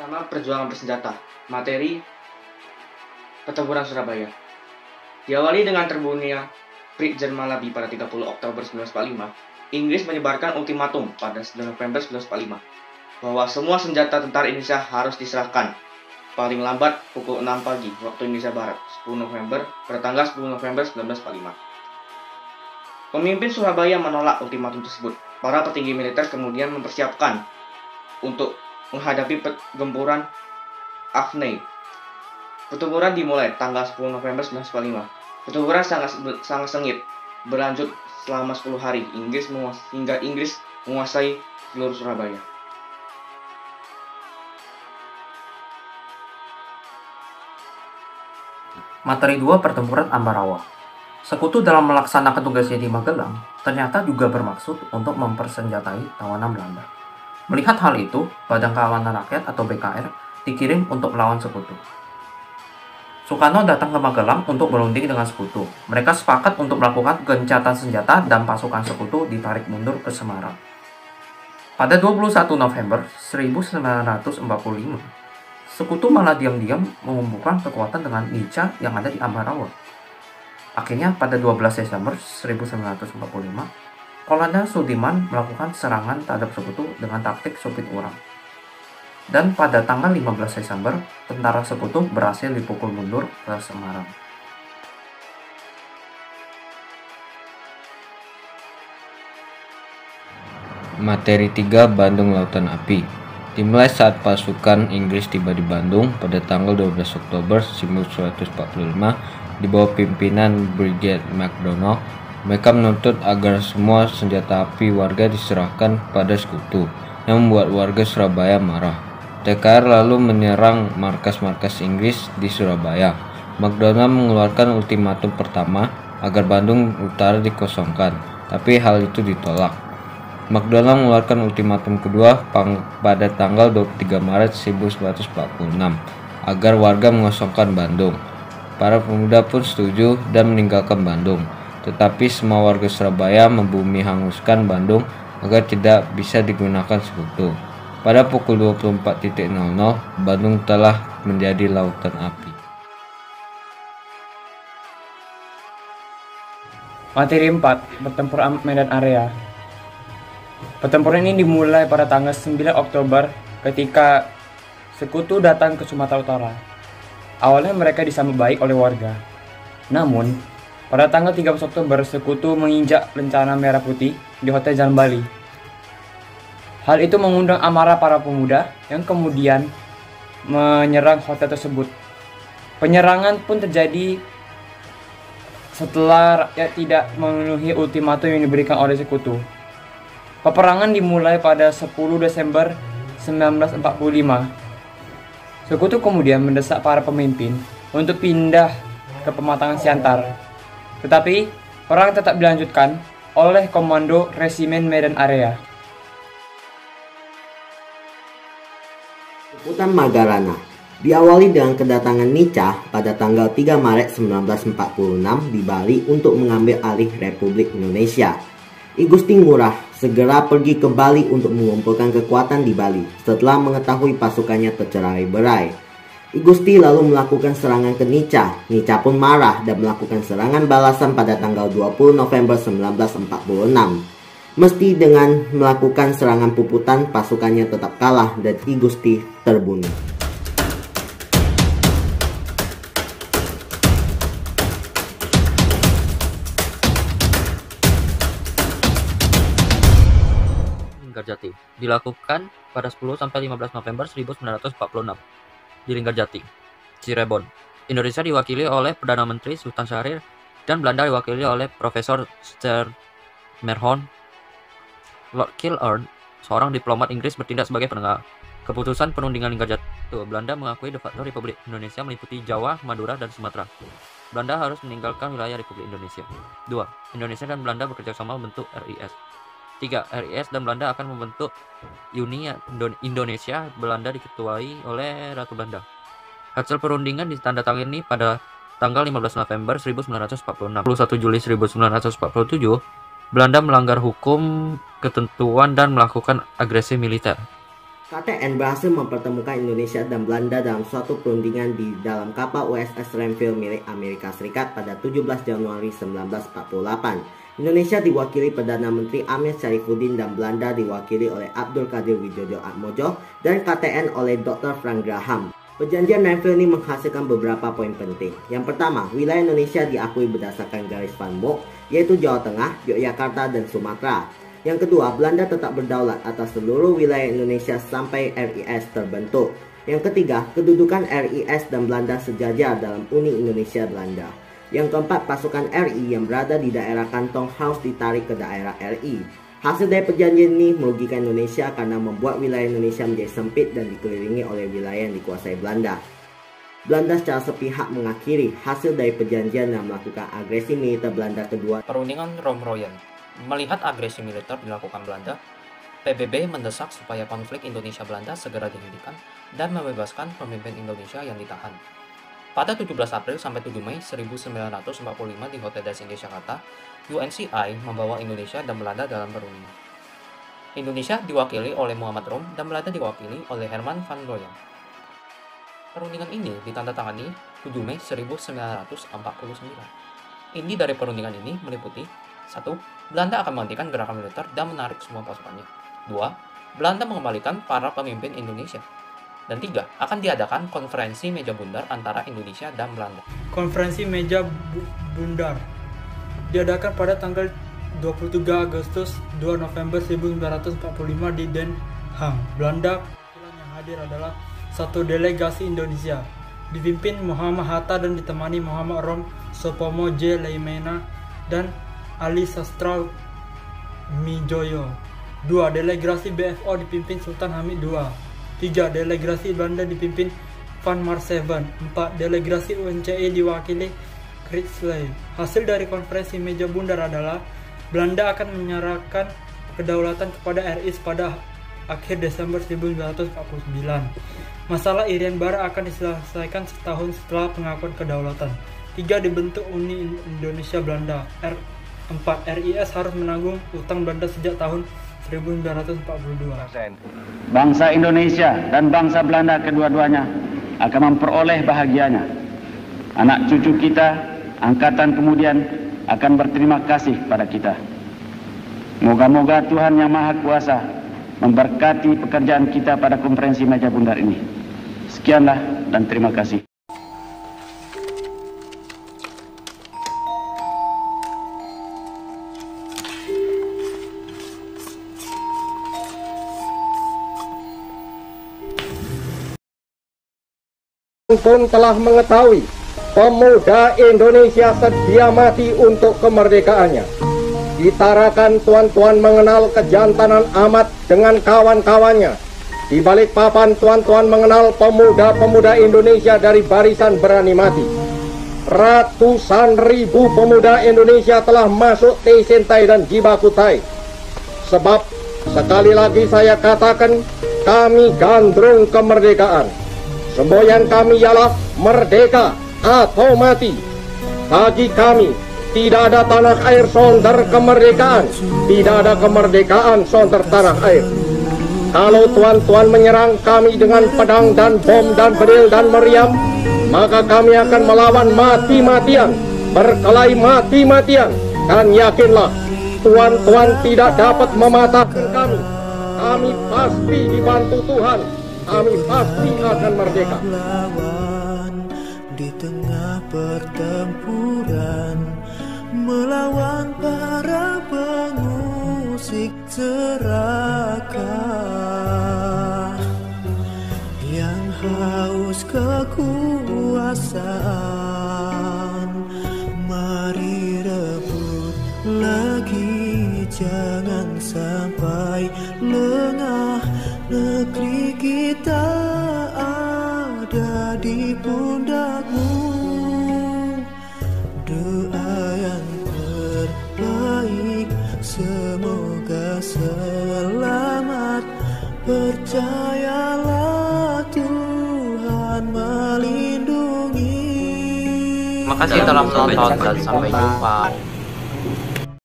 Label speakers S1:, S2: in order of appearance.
S1: Pertama, perjuangan bersenjata. Materi pertempuran Surabaya. Diawali dengan terbunuhnya Brigjen Malabi pada 30 Oktober 1945, Inggris menyebarkan ultimatum pada 9 November 1945 bahwa semua senjata tentara Indonesia harus diserahkan paling lambat pukul 6 pagi waktu Indonesia Barat 10 November pada tanggal 10 November 1945. Pemimpin Surabaya menolak ultimatum tersebut. Para petinggi militer kemudian mempersiapkan untuk menghadapi gempuran Afnei. Pertempuran dimulai tanggal 10 November 1945. Pertempuran sangat sengit, berlanjut selama 10 hari hingga Inggris menguasai seluruh Surabaya.
S2: Materi 2 Pertempuran Ambarawa. Sekutu dalam melaksanakan tugasnya di Magelang ternyata juga bermaksud untuk mempersenjatai tawanan Belanda. Melihat hal itu, Badan Keamanan Rakyat atau BKR dikirim untuk melawan sekutu. Soekarno datang ke Magelang untuk berunding dengan sekutu. Mereka sepakat untuk melakukan gencatan senjata dan pasukan sekutu ditarik mundur ke Semarang. Pada 21 November 1945, sekutu malah diam-diam mengumpulkan kekuatan dengan Nica yang ada di Ambarawa. Akhirnya pada 12 Desember 1945, Komandan Sudirman melakukan serangan terhadap sekutu dengan taktik supit urang. Dan pada tanggal 15 Desember, tentara sekutu berhasil dipukul mundur ke Semarang.
S3: Materi 3 Bandung Lautan Api. Dimulai saat pasukan Inggris tiba di Bandung pada tanggal 12 Oktober 1945 di bawah pimpinan Brigjen McDonald. Mereka menuntut agar semua senjata api warga diserahkan pada sekutu, yang membuat warga Surabaya marah. TKR lalu menyerang markas-markas Inggris di Surabaya. McDonald mengeluarkan ultimatum pertama agar Bandung Utara dikosongkan, tapi hal itu ditolak. McDonald mengeluarkan ultimatum kedua pada tanggal 23 Maret 1946 agar warga mengosongkan Bandung. Para pemuda pun setuju dan meninggalkan Bandung, tetapi semua warga Surabaya membumi hanguskan Bandung agar tidak bisa digunakan sekutu. Pada pukul 24.00, Bandung telah menjadi lautan api.
S4: Materi 4, Pertempuran Medan Area. Pertempuran ini dimulai pada tanggal 9 Oktober ketika sekutu datang ke Sumatera Utara. Awalnya mereka disambut baik oleh warga. Namun, pada tanggal 13 Oktober, sekutu menginjak lencana merah putih di Hotel Jalan Bali. Hal itu mengundang amarah para pemuda yang kemudian menyerang hotel tersebut. Penyerangan pun terjadi setelah rakyat tidak memenuhi ultimatum yang diberikan oleh sekutu. Peperangan dimulai pada 10 Desember 1945. Sekutu kemudian mendesak para pemimpin untuk pindah ke pematangan Siantar. Tetapi perang tetap dilanjutkan oleh Komando Resimen Medan Area.
S5: Liputan Magarana diawali dengan kedatangan Nica pada tanggal 3 Maret 1946 di Bali untuk mengambil alih Republik Indonesia. I Gusti Ngurah segera pergi ke Bali untuk mengumpulkan kekuatan di Bali setelah mengetahui pasukannya tercerai-berai. I Gusti lalu melakukan serangan ke Nica. Nica pun marah dan melakukan serangan balasan pada tanggal 20 November 1946. Meski dengan melakukan serangan puputan, pasukannya tetap kalah dan I Gusti terbunuh.
S6: Linggarjati dilakukan pada 10-15 November 1946 di Linggarjati, Cirebon. Indonesia diwakili oleh Perdana Menteri Sultan Syahrir dan Belanda diwakili oleh Profesor Stermerhorn. Lord Kilhern, seorang diplomat Inggris, bertindak sebagai penengah. Keputusan penundingan Linggarjati, Belanda mengakui de facto Republik Indonesia meliputi Jawa, Madura, dan Sumatera. Belanda harus meninggalkan wilayah Republik Indonesia. 2. Indonesia dan Belanda bekerja sama membentuk RIS. 3. RIS dan Belanda akan membentuk Uni Indonesia. Belanda diketuai oleh Ratu Belanda. Hasil perundingan ditandatangani pada tanggal 15 November 1946. 21 Juli 1947, Belanda melanggar hukum, ketentuan, dan melakukan agresi militer.
S5: KTN berhasil mempertemukan Indonesia dan Belanda dalam suatu perundingan di dalam kapal USS Renville milik Amerika Serikat pada 17 Januari 1948. Indonesia diwakili Perdana Menteri Amir Syarifuddin dan Belanda diwakili oleh Abdul Qadir Wijoyo Atmojo dan KTN oleh Dr. Frank Graham. Perjanjian Renville ini menghasilkan beberapa poin penting. Yang pertama, wilayah Indonesia diakui berdasarkan garis Van Mook, yaitu Jawa Tengah, Yogyakarta, dan Sumatera. Yang kedua, Belanda tetap berdaulat atas seluruh wilayah Indonesia sampai RIS terbentuk. Yang ketiga, kedudukan RIS dan Belanda sejajar dalam Uni Indonesia Belanda. Yang keempat, pasukan RI yang berada di daerah Kantong harus ditarik ke daerah RI. Hasil dari perjanjian ini merugikan Indonesia karena membuat wilayah Indonesia menjadi sempit dan dikelilingi oleh wilayah yang dikuasai Belanda. Belanda secara sepihak mengakhiri hasil dari perjanjian dan melakukan agresi militer Belanda kedua.
S2: Perundingan Romroyen. Melihat agresi militer dilakukan Belanda, PBB mendesak supaya konflik Indonesia-Belanda segera dihentikan dan membebaskan pemimpin Indonesia yang ditahan. Pada 17 April sampai 7 Mei 1945 di Hotel Das Indies Jakarta, UNCI membawa Indonesia dan Belanda dalam perundingan. Indonesia diwakili oleh Muhammad Rom dan Belanda diwakili oleh Herman van Rooyen. Perundingan ini ditandatangani 7 Mei 1949. Inti dari perundingan ini meliputi 1. Belanda akan menghentikan gerakan militer dan menarik semua pasukannya. 2. Belanda mengembalikan para pemimpin Indonesia. Dan 3. Akan diadakan konferensi meja bundar antara Indonesia dan Belanda.
S7: Konferensi meja bundar diadakan pada tanggal 23 Agustus 2 November 1945 di Den Haag, Belanda. Yang hadir adalah satu delegasi Indonesia dipimpin Muhammad Hatta dan ditemani Muhammad Rom, Sopomo J. Leimena, dan Ali Sastra Mijoyo. 2. Delegasi BFO dipimpin Sultan Hamid II. 3. Delegasi Belanda dipimpin Van Marseven. 4. Delegasi UNCI diwakili Kritsley. Hasil dari konferensi meja bundar adalah Belanda akan menyerahkan kedaulatan kepada RI pada akhir Desember 1949. Masalah Irian Barat akan diselesaikan setahun setelah pengakuan kedaulatan. 3. Dibentuk Uni Indonesia Belanda. 4. RIS harus menanggung utang Belanda sejak tahun 1942.
S8: Bangsa Indonesia dan bangsa Belanda kedua-duanya akan memperoleh bahagianya. Anak cucu kita, angkatan kemudian akan berterima kasih pada kita. Moga-moga Tuhan Yang Maha Kuasa memberkati pekerjaan kita pada konferensi meja bundar ini. Sekianlah dan terima kasih.
S9: Pun telah mengetahui pemuda Indonesia sedia mati untuk kemerdekaannya. Ditarakan tuan-tuan mengenal kejantanan amat dengan kawan-kawannya. Di balik papan tuan-tuan mengenal pemuda-pemuda Indonesia dari barisan berani mati. Ratusan ribu pemuda Indonesia telah masuk Tei Sentai dan Jibakutai. Sebab sekali lagi saya katakan, kami gandrung kemerdekaan. Semboyan kami ialah merdeka atau mati. Bagi kami, tidak ada tanah air sonder kemerdekaan. Tidak ada kemerdekaan sonder tanah air. Kalau tuan-tuan menyerang kami dengan pedang dan bom dan bedil dan meriam, maka kami akan melawan mati-matian, berkelahi mati-matian. Dan yakinlah, tuan-tuan tidak dapat mematahkan kami. Kami pasti dibantu Tuhan. Kami pasti akan merdeka.
S10: Di tengah pertempuran melawan para pengusik serakah yang haus kekuasaan. Mari rebut lagi, jangan sampai lengah. Negeri kita ada di pundakmu. Doa yang terbaik, semoga selamat. Percayalah Tuhan melindungi.
S2: Makasih telah menonton dan sampai jumpa.